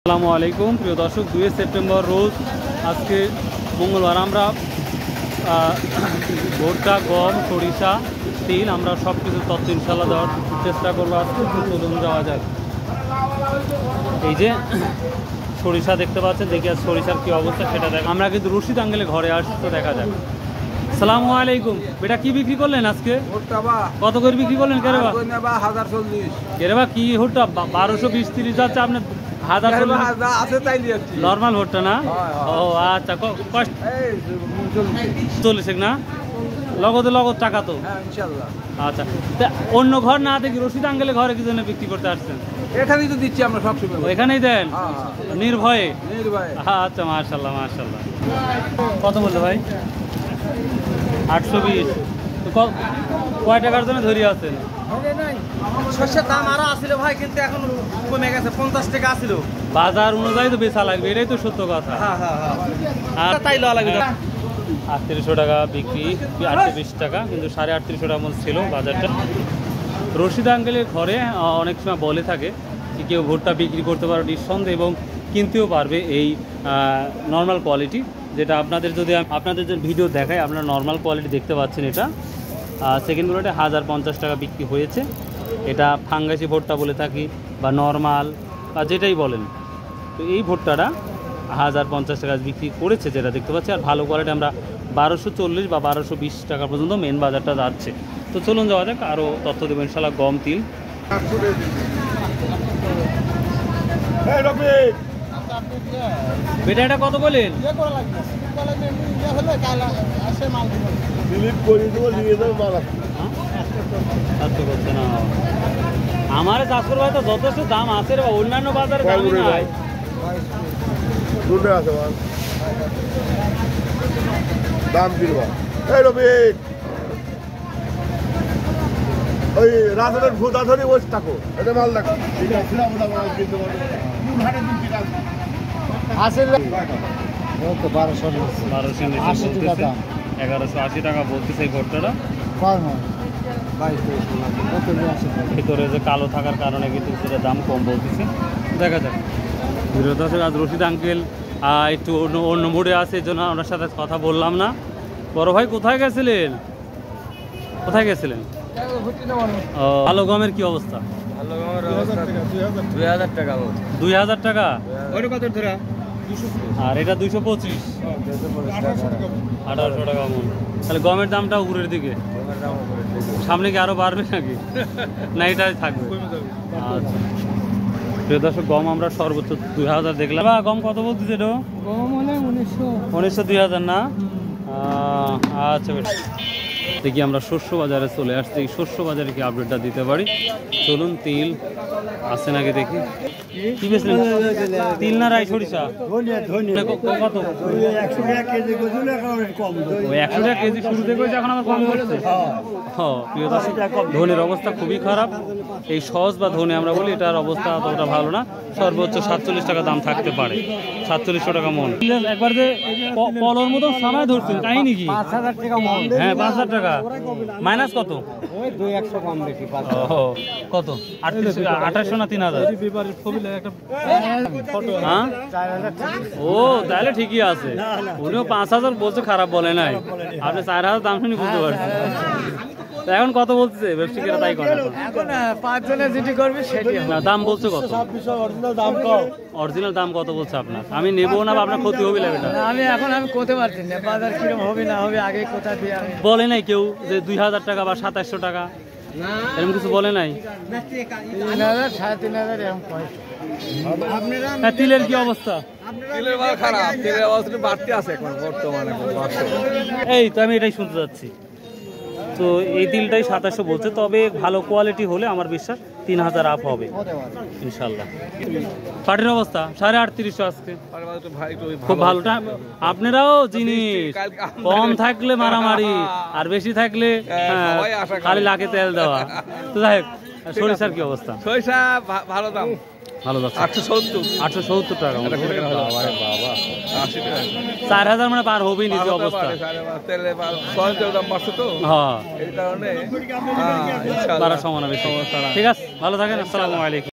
আসসালামু আলাইকুম প্রিয় দর্শক, 2 সেপ্টেম্বর রোজ আজকে মঙ্গলবার আমরা ভুট্টা, গম, সরিষা, তিল আমরা সব কিছু তথ্য ইনশাল্লাহ দেওয়ার চেষ্টা করবো। আজকে চলুন যাওয়া যাক। এই যে সরিষা দেখতে পাচ্ছেন, দেখি আর সরিষার কী অবস্থা সেটা দেখ। আমরা কিন্তু রশিদ আঙ্কেলে ঘরে আসছি, তো দেখা যাক। আসসালামু আলাইকুম বেটা, কি বিক্রি করলেন আজকে? কত করে বিক্রি করলেন? কেরেবা 1040। কেরেবা কি ভুট্টা 1220-30 যাচ্ছে আপনার? নর্মাল ভুট্টা না? ও আচ্ছা, চল্লিশ না? লগত টাকা তো আচ্ছা। অন্য ঘর না দেখি রশিদ আঙ্কেলের ঘরে কি জন্য বিক্রি করতে আসছেন? এখানেই তো দিচ্ছি আমরা সবসময়, এখানেই দেন নির্ভয়ে? আচ্ছা, মাশাল্লাহ মাশাল্লাহ। কত বললো ভাই? 820। কয় টাকার জন্য ধরিয়ে আছেন? শস্যের দাম আরো আসছিল ভাই, কিন্তু এখন কমে গেছে। 50 টাকা আসছিল। বাজার অনুযায়ী তো বেচা লাগবে, এটাই তো সত্য কথা। আর তাই লওয়া লাগবে। 3800 টাকা বিক্রি, 38 টাকা, কিন্তু 3850 টাকা মতো ছিল বাজারটা। রশিদ আঙ্কেলের ঘরে অনেক সময় বলে থাকে যে কেউ ভুট্টা বিক্রি করতে পারবে নিঃসন্দেহে, এবং কিনতেও পারবে এই নর্মাল কোয়ালিটি, যেটা আপনাদের যদি ভিডিও দেখায় আপনারা নর্মাল কোয়ালিটি দেখতে পাচ্ছেন। এটা সেকেন্ডগুলোতে 1050 টাকা বিক্রি হয়েছে। এটা ফাঙ্গাসি ভুট্টা বলে থাকি, বা নর্মাল বা যেটাই বলেন। তো এই ভুট্টাটা 1050 টাকা বিক্রি করেছে, যেটা দেখতে পাচ্ছি। আর ভালো কোয়ালিটি আমরা 1240 বা 1220 টাকা পর্যন্ত মেন বাজারটা যাচ্ছে। তো চলুন যাওয়া যাক, আরও তথ্য দেবেন ইনশাল্লাহ। গম, তিল। বেটা এটা কত বলেন? আমার চাষের ভাই তো যথেষ্ট দাম আছে রে, অন্যান্য বাজারে দামই নাই। দাম কিনবা এই রবিন, ওই রাজনের ভূতা ধরে বসে থাকো, এটা মাল দেখো। 1180 টাকা বলতেছে এই ভুট্টাটা। ভিতরে যে কালো থাকার কারণে কিন্তু সেটা দাম কম বলতেছে। দেখা যাক। আজ রশিদ আঙ্কেল একটু অন্য মুডে আছে, এই জন্য ওনার সাথে কথা বললাম না। বড় ভাই কোথায় গেছিলেন? কোথায় গেছিলেন? ভালো গমের কি অবস্থা? 2000 টাকা। 2000 টাকা? আর এটা 225, 1800 টাকা মন। তাহলে গমের দামটা উপরের দিকে, সামনে কি আরো বাড়বে নাকি, না এটাই থাকবে? আচ্ছা প্রিয় দর্শক, গম আমরা সর্বোচ্চ 2000 দেখলাম। গম কত বলতেছে? এটা গম মানে 1900 2000 না? আচ্ছা বেশ, দেখি আমরা শস্য বাজারে চলে আসছি। এই শস্য বাজারে কি আপডেটটা দিতে পারি? চলুন। তিল আছে নাকি দেখি। কি বেচলেন? তিল না রাই সরিষা? কত? 100 টাকা কেজি শুরু থেকে এখন আবার কম করছে। প্রিয় দর্শক, ধনের অবস্থা খুবই খারাপ। এই সহজ বা ধনে আমরা বলি, এটার অবস্থা অতটা ভালো না। সর্বোচ্চ 47 টাকা দাম থাকতে পারে, 4700 টাকা মন। একবার যে পলর মতো সময় ধরছেন কাহিনী কি? 5000 টাকা মন। হ্যাঁ 5000 টাকা মাইনাস কত? ওই 200 কম বেশি। কত? 2800 না 3000? হ্যাঁ, ও তাহলে ঠিকই আছে। উনিও 5000 বলছে, খারাপ বলে নাই। আপনি 4000 দাম শুনি বুঝতে পারছেন। এখন কত বলছে ব্যবসায়ীরা? তাই করে এখন 5 জনে যেটি করবে সেটি না। দাম বলছে কত? অরিজিনাল দাম কত বলছে আপনার? আমি নেবো না, আপনার ক্ষতি হবে লাগে? আমি করতে পারছি না, বাজার কিরকম হবে না হবে আগে কোথা দিয়ে আমি। বলে নাই কেউ যে 2000 টাকা বা 2700 টাকা এরকম কিছু বলে নাই? 3000 3500 এরকম পয়সা। তিলের কি অবস্থা? খারাপ, তেলের অবস্থা বাড়তে আছে এখন বর্তমানে। এই তো আমি এটাই শুনতে যাচ্ছি। তো এই তিলটাই 2700 বলছে, তবে ভালো কোয়ালিটি হলে আমার বিশ্বাস 3000 আপ হবে ইনশাল্লাহ। পাটের অবস্থা 3850 আজকে, খুব ভালো। আপনারাও জিনিস কম থাকলে মারামারি, আর বেশি থাকলে খালি লাখে তেল দেওয়া। তো যাই হোক, সরিষার কি অবস্থা? সরিষা ভালো দাম, ভালো যাচ্ছে। 870 টাকা। 4000 মানে পার হবেই নিজে অবস্থা। হ্যাঁ, সমান হবে। ঠিক আছে, ভালো থাকেন। আসসালামু আলাইকুম।